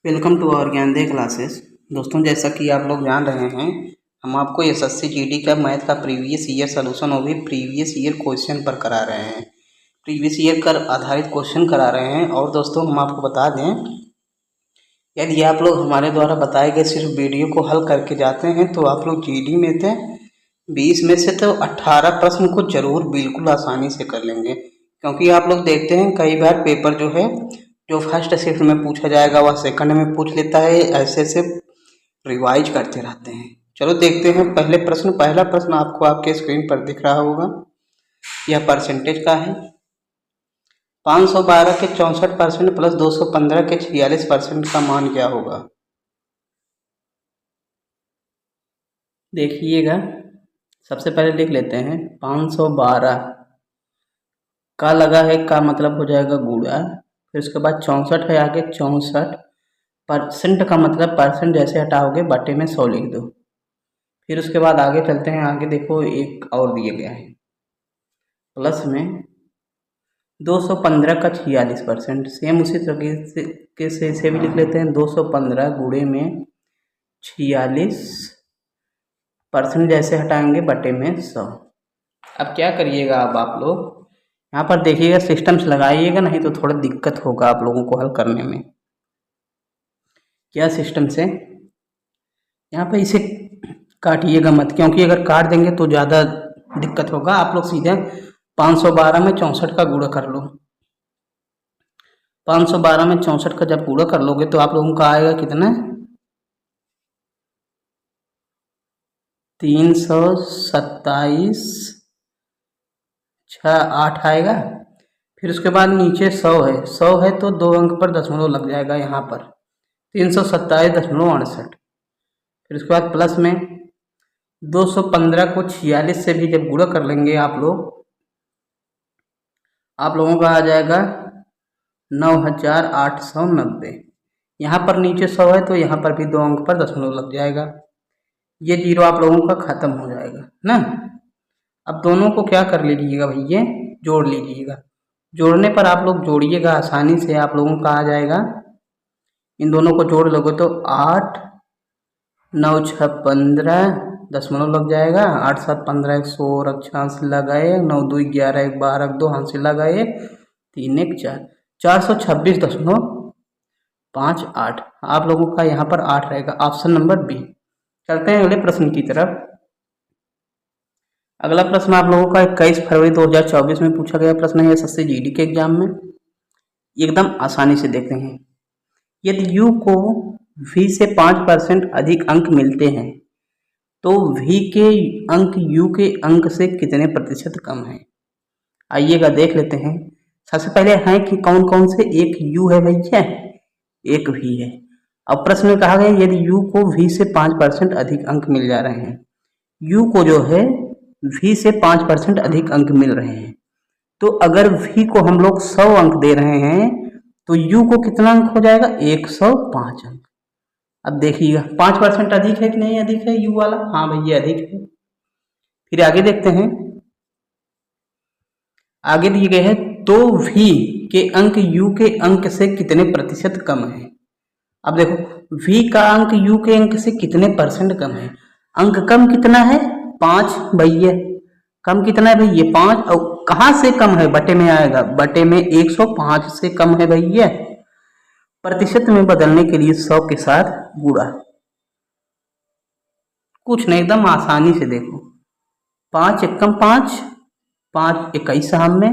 Welcome to our ज्ञानदे classes. दोस्तों, जैसा कि आप लोग जान रहे हैं, हम आपको एसएससी जीडी का मैथ का प्रीवियस ईयर सलूशन वो भी प्रीवियस ईयर क्वेश्चन पर करा रहे हैं, प्रीवियस ईयर कर आधारित क्वेश्चन करा रहे हैं। और दोस्तों, हम आपको बता दें, यदि आप लोग हमारे द्वारा बताए गए सिर्फ वीडियो को हल करके जाते हैं तो आप लोग जीडी में थे 20 में से तो 18 प्रश्न को जरूर बिल्कुल आसानी से कर लेंगे। क्योंकि आप लोग देखते हैं कई बार पेपर जो है, जो फर्स्ट शिफ्ट में पूछा जाएगा वह सेकंड में पूछ लेता है, ऐसे से रिवाइज करते रहते हैं। चलो देखते हैं पहला प्रश्न आपको आपके स्क्रीन पर दिख रहा होगा। यह परसेंटेज का है। 512 के 64% प्लस 215 के 46% का मान क्या होगा? देखिएगा, सबसे पहले लिख लेते हैं 512 का लगा है, का मतलब हो जाएगा गुणा। फिर उसके बाद 64 है आगे, 64% का मतलब परसेंट जैसे हटाओगे बटे में 100 लिख दो। फिर उसके बाद आगे चलते हैं, आगे देखो एक और दिया गया है प्लस में 215 का 46%। सेम उसी तरीके से इसे भी लिख लेते हैं 215 गुणे में 46% जैसे हटाएंगे बटे में 100। अब क्या करिएगा, अब आप लोग यहाँ पर देखिएगा, सिस्टम से लगाइएगा, नहीं तो थोड़ा दिक्कत होगा आप लोगों को हल करने में। क्या सिस्टम से, यहाँ पर इसे काटिएगा मत, क्योंकि अगर काट देंगे तो ज़्यादा दिक्कत होगा। आप लोग सीधे 512 में 64 का गुणा कर लो। 512 में 64 का जब गुणा कर लोगे तो आप लोगों का आएगा कितना, 327 8 आएगा। फिर उसके बाद नीचे 100 है तो 2 अंक पर दशमलव लग जाएगा, यहाँ पर 327.68। फिर उसके बाद प्लस में 215 को 46 से भी जब गुणा कर लेंगे आप लोगों का आ जाएगा 9890। यहाँ पर नीचे 100 है तो यहाँ पर भी 2 अंक पर दशमलव लग जाएगा। ये जीरो आप लोगों का खत्म हो जाएगा ना। अब दोनों को क्या कर लीजिएगा भैया, जोड़ लीजिएगा। जोड़ने पर आप लोग जोड़िएगा आसानी से, आप लोगों का आ जाएगा, इन दोनों को जोड़ लोगे तो 8 9 6 15 दशमलव लग जाएगा। 8 7 15 100 और हाथ लगाए, 9 2 11 1 12 2 हाथ से लगाए, 3 1 4 426.58 आप लोगों का यहाँ पर 8 रहेगा, ऑप्शन नंबर बी। चलते हैं अगले प्रश्न की तरफ। अगला प्रश्न आप लोगों का 21 फरवरी 2024 में पूछा गया प्रश्न है एसएससी जीडी के एग्जाम में। एकदम आसानी से देखते हैं, यदि u को v से 5% अधिक अंक मिलते हैं तो v के अंक u के अंक से कितने प्रतिशत कम है? आइएगा देख लेते हैं। सबसे पहले है कि कौन कौन से, एक u है भैया, एक v है। अब प्रश्न में कहा गया यदि u को v से 5% अधिक अंक मिल जा रहे हैं, u को जो है v से 5% अधिक अंक मिल रहे हैं, तो अगर v को हम लोग 100 अंक दे रहे हैं तो u को कितना अंक हो जाएगा, 105 अंक। अब देखिएगा 5% अधिक है कि नहीं अधिक है u वाला, हाँ भैया अधिक है। फिर आगे देखते हैं, आगे दिए गए हैं तो v के अंक u के अंक से कितने प्रतिशत कम है। अब देखो v का अंक u के अंक से कितने परसेंट कम है, अंक कम कितना है 5 भैया, कम कितना है भैया 5, और कहाँ से कम है, बटे में आएगा, बटे में 105 से कम है भैया। प्रतिशत में बदलने के लिए 100 के साथ गुणा, कुछ नहीं, एकदम आसानी से देखो, 5 एकम 5, 5 21 हम में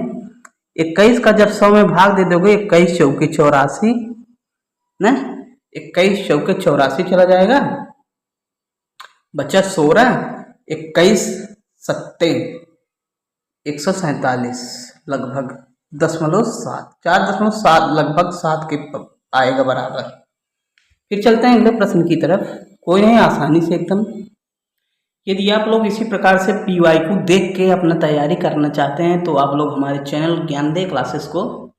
21 का जब 100 में भाग दे दोगे, 21 चौके 84 ना, 21 चौके 84 चला जाएगा, बचा 16, 21 सत्ते 147 लगभग 0.7 4.7 लगभग 7 के आएगा बराबर। फिर चलते हैं अगले प्रश्न की तरफ, कोई नहीं, आसानी से एकदम। यदि आप लोग इसी प्रकार से पीवाई को देख के अपना तैयारी करना चाहते हैं तो आप लोग हमारे चैनल ज्ञानदे क्लासेस को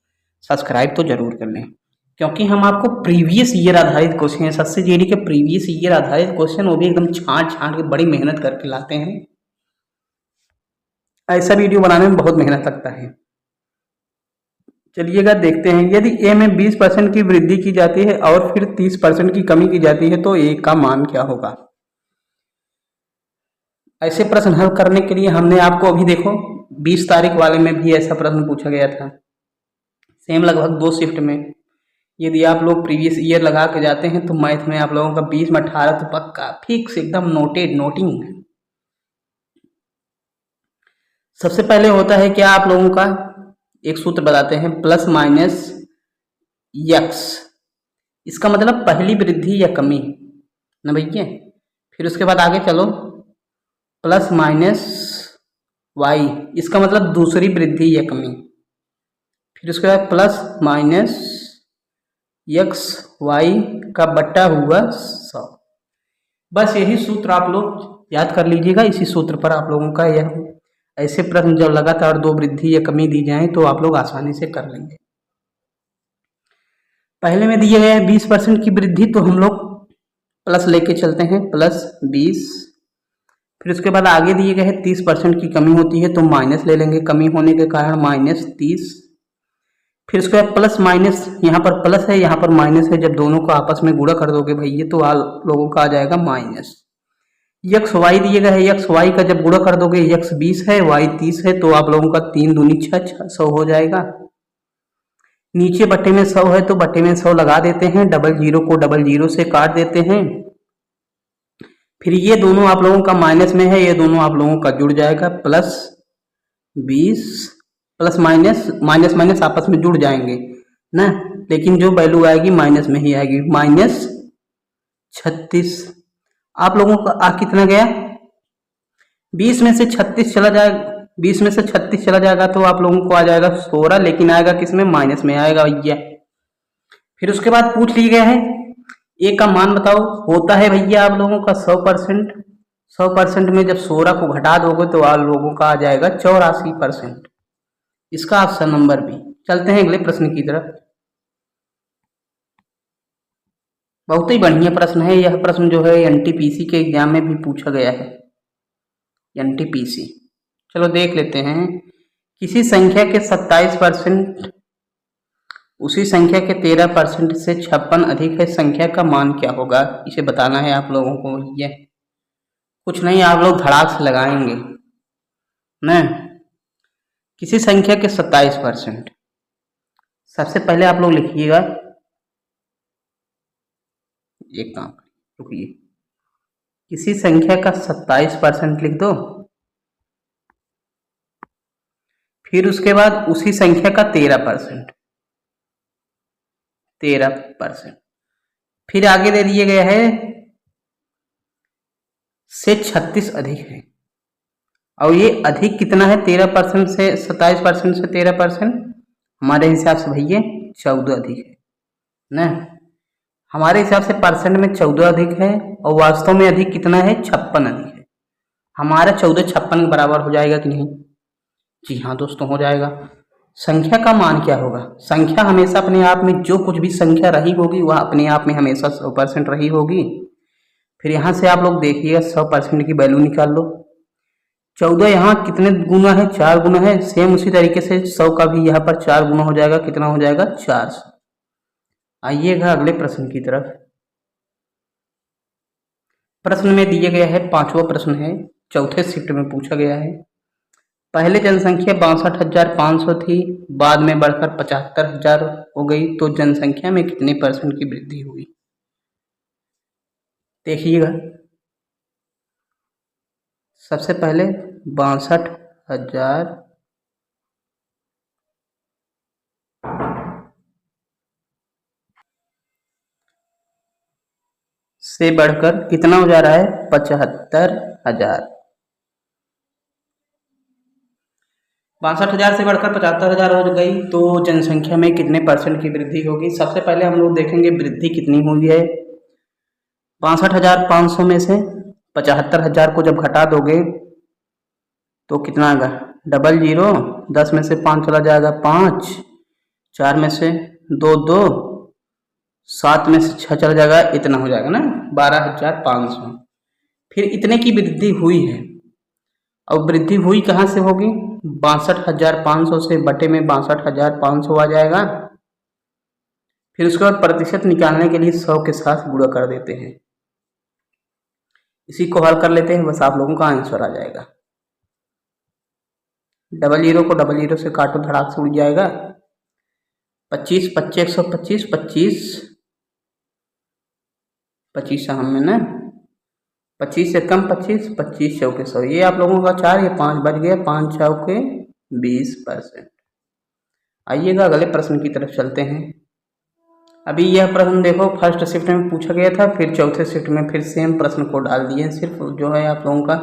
सब्सक्राइब तो जरूर कर लें, क्योंकि हम आपको प्रीवियस ईयर आधारित क्वेश्चन, एसएससी जीडी के प्रीवियस ईयर आधारित क्वेश्चन वो भी एकदम छांट के बड़ी मेहनत करके लाते हैं। ऐसा वीडियो बनाने में बहुत मेहनत लगता है। चलिएगा देखते हैं, यदि ए में 20% की वृद्धि की जाती है और फिर 30% की कमी की जाती है तो ए का मान क्या होगा। ऐसे प्रश्न हल करने के लिए हमने आपको अभी देखो 20 तारीख वाले में भी ऐसा प्रश्न पूछा गया था, सेम लगभग 2 शिफ्ट में। यदि आप लोग प्रीवियस ईयर लगा के जाते हैं तो मैथ में आप लोगों का 20 में 18 तो पक्का फिक्स एकदम नोटिंग। सबसे पहले होता है क्या, आप लोगों का एक सूत्र बताते हैं, प्लस माइनस यक्स, इसका मतलब पहली वृद्धि या कमी ना भैया। फिर उसके बाद आगे चलो, प्लस माइनस वाई, इसका मतलब दूसरी वृद्धि या कमी। फिर उसके बाद प्लस माइनस यक्स वाई का बट्टा हुआ 100। बस यही सूत्र आप लोग याद कर लीजिएगा। इसी सूत्र पर आप लोगों का यह ऐसे प्रश्न जब लगातार 2 वृद्धि या कमी दी जाए तो आप लोग आसानी से कर लेंगे। पहले में दिया गया है 20% की वृद्धि, तो हम लोग प्लस लेके चलते हैं, प्लस 20। फिर उसके बाद आगे दिए गए हैं 30% की कमी होती है तो माइनस ले लेंगे, कमी होने के कारण माइनस 30। फिर उसके बाद प्लस माइनस, यहाँ पर प्लस है यहाँ पर माइनस है, जब दोनों को आपस में गुणा कर दोगे भैया तो आप लोगों का आ जाएगा माइनस। यक्स वाई दिए गए है, यक्स वाई का जब गुणा कर दोगे, यक्स 20 है वाई 30 है तो आप लोगों का 3 दूनी 6, 100 हो जाएगा। नीचे बट्टे में 100 है तो बट्टे में 100 लगा देते हैं, डबल जीरो को डबल जीरो से काट देते हैं। फिर ये दोनों आप लोगों का माइनस में है, ये दोनों आप लोगों का जुड़ जाएगा, plus 20 plus minus, minus minus आपस में जुड़ जाएंगे ना, लेकिन जो वैल्यू आएगी माइनस में ही आएगी, माइनस 36। आप लोगों का आ कितना गया, 20 में से 36 चला जाएगा, 20 में से 36 चला जाएगा तो आप लोगों को आ जाएगा 16, लेकिन आएगा किस में, माइनस में आएगा भैया। फिर उसके बाद पूछ लिया गया है ए का मान बताओ, होता है भैया आप लोगों का 100%। 100% में जब 16 को घटा दोगे तो आप लोगों का आ जाएगा 84%, इसका ऑप्शन नंबर बी। चलते हैं अगले प्रश्न की तरफ। बहुत ही बढ़िया प्रश्न है यह प्रश्न, जो है एनटीपीसी के एग्जाम में भी पूछा गया है, एनटीपीसी। चलो देख लेते हैं, किसी संख्या के 27% उसी संख्या के 13% से 56 अधिक है, संख्या का मान क्या होगा, इसे बताना है आप लोगों को। ये कुछ नहीं, आप लोग धड़ाक से लगाएंगे ना। किसी संख्या के 27%, सबसे पहले आप लोग लिखिएगा, एक काम रुकिए, किसी संख्या का 27% लिख दो, फिर उसके बाद उसी संख्या का 13%, फिर आगे दे दिए गया है से 36 अधिक है, और ये अधिक कितना है, 13% से 27% से 13%, हमारे हिसाब से भैया 14 अधिक है ना। हमारे हिसाब से परसेंट में 14 अधिक है और वास्तव में अधिक कितना है, 56 अधिक है। हमारा 14 56 के बराबर हो जाएगा कि नहीं, जी हाँ दोस्तों हो जाएगा। संख्या का मान क्या होगा, संख्या हमेशा अपने आप में जो कुछ भी संख्या रही होगी वह अपने आप में हमेशा 100% रही होगी। फिर यहाँ से आप लोग देखिएगा 100% की वैल्यू निकाल लो। 14 यहाँ कितने गुना है, 4 गुना है, सेम उसी तरीके से 100 का भी यहाँ पर 4 गुना हो जाएगा, कितना हो जाएगा 400। आइएगा अगले प्रश्न की तरफ। प्रश्न में दिया गया है, 5वां प्रश्न है, चौथे शिफ्ट में पूछा गया है। पहले जनसंख्या 62,500 थी, बाद में बढ़कर 75,000 हो गई, तो जनसंख्या में कितने % की वृद्धि हुई। देखिएगा, सबसे पहले 62,000 से बढ़कर कितना हो जा रहा है, 75,000। 62,000 से बढ़कर 75,000 हो गई तो जनसंख्या में कितने % की वृद्धि होगी। सबसे पहले हम लोग देखेंगे वृद्धि कितनी हुई है। 62,500 में से 75,000 को जब घटा दोगे तो कितना आएगा, डबल जीरो, 10 में से 5 चला जाएगा 5, 4 में से 2 2, 7 में से 6 चला जाएगा, इतना हो जाएगा ना 12,500। फिर इतने की वृद्धि हुई है अब वृद्धि हुई कहाँ से होगी, 62,500 से बटे में 62,500 आ जाएगा। फिर उसके बाद प्रतिशत निकालने के लिए 100 के साथ गुणा कर देते हैं। इसी को हल कर लेते हैं, बस आप लोगों का आंसर आ जाएगा। डबल जीरो को डबल जीरो से काटो, धड़ाक से उड़ जाएगा। 25 25 125 25 25 हम में ना 25 से कम 25 25 चौके 100, ये आप लोगों का 4, ये 5 बच गया, 5 चौके 20%। आइएगा अगले प्रश्न की तरफ चलते हैं। अभी यह प्रश्न देखो फर्स्ट शिफ्ट में पूछा गया था, फिर चौथे शिफ्ट में फिर सेम प्रश्न को डाल दिए, सिर्फ जो है आप लोगों का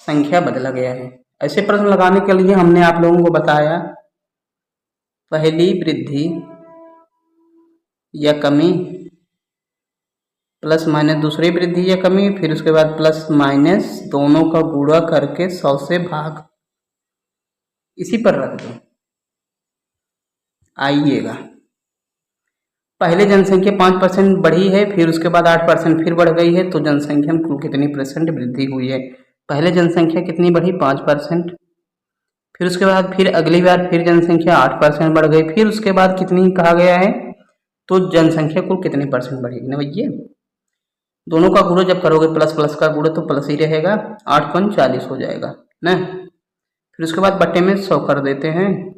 संख्या बदला गया है। ऐसे प्रश्न लगाने के लिए हमने आप लोगों को बताया पहली वृद्धि या कमी प्लस माइनस दूसरी वृद्धि या कमी, फिर उसके बाद प्लस माइनस दोनों का गुणा करके 100 से भाग, इसी पर रख दो। आइएगा पहले जनसंख्या 5% बढ़ी है, फिर उसके बाद 8% फिर बढ़ गई है, तो जनसंख्या में कुल कितनी परसेंट वृद्धि हुई है। पहले जनसंख्या कितनी बढ़ी 5%, फिर उसके बाद फिर अगली बार फिर जनसंख्या 8% बढ़ गई, फिर उसके बाद कितनी कहा गया है, तो जनसंख्या कुल कितनी परसेंट बढ़ेगी ना भैया। दोनों का गुणा जब करोगे प्लस प्लस का गुणा तो प्लस ही रहेगा, 8 × 40 हो जाएगा ना। फिर उसके बाद बट्टे में 100 कर देते हैं।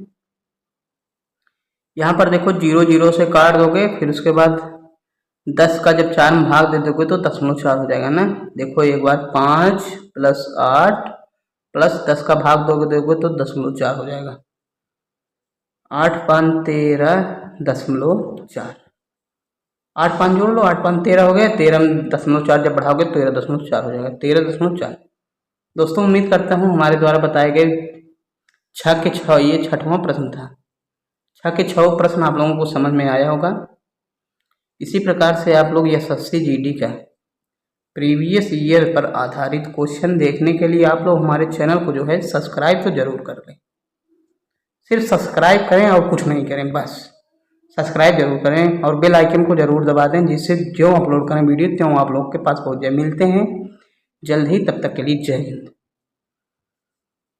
यहाँ पर देखो 0 0 से काट दोगे, फिर उसके बाद 10 का जब 4 में भाग दे दोगे तो 0.4 हो जाएगा ना। देखो एक बार 5 + 8 + 10 का भाग दोगे तो 0.4 हो जाएगा। 8 5 13.4, 8 5 जोड़ लो, 8 5 13 हो गया, 13.4 जब बढ़ाओगे तो 13.4 हो जाएगा, 13.4। दोस्तों उम्मीद करता हूँ हमारे द्वारा बताए गए 6 के 6 ये 6वां प्रश्न था, 6 के 6 प्रश्न आप लोगों को समझ में आया होगा। इसी प्रकार से आप लोग एसएससी जीडी का प्रीवियस ईयर पर आधारित क्वेश्चन देखने के लिए आप लोग हमारे चैनल को जो है सब्सक्राइब तो जरूर कर लें। सिर्फ सब्सक्राइब करें और कुछ नहीं करें, बस सब्सक्राइब जरूर करें और बेल आइकन को जरूर दबा दें, जिससे जो अपलोड करें वीडियो त्यों आप लोग के पास पहुंच जाए। मिलते हैं जल्द ही, तब तक के लिए जय हिंद।